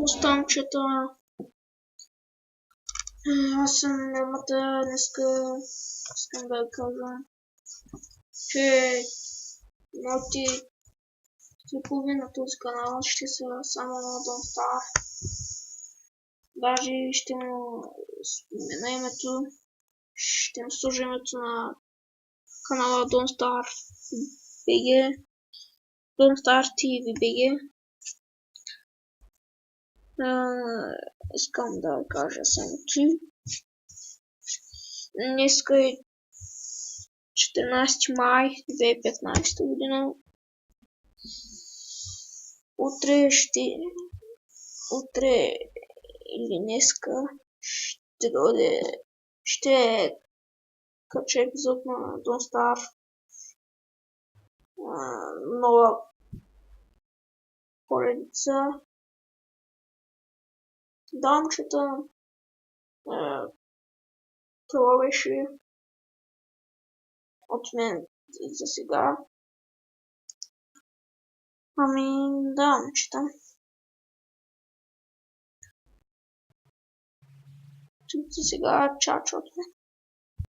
Останчета. Аз съм нямата днеска. Искам да кажа, че моите клипове на този канал ще са само на Don't Star. Даже ще му смена името. Ще му сложа името на канала Don't Star BG. Don't Star TV BG. Искам да кажа само, че днеска е 14 май 2015 година. Утре или днеска ще кача епизод на Don't Star. Нова поредица. Дамчета. Това беше от мен за сега. Да, момчета. За сега чао от мен.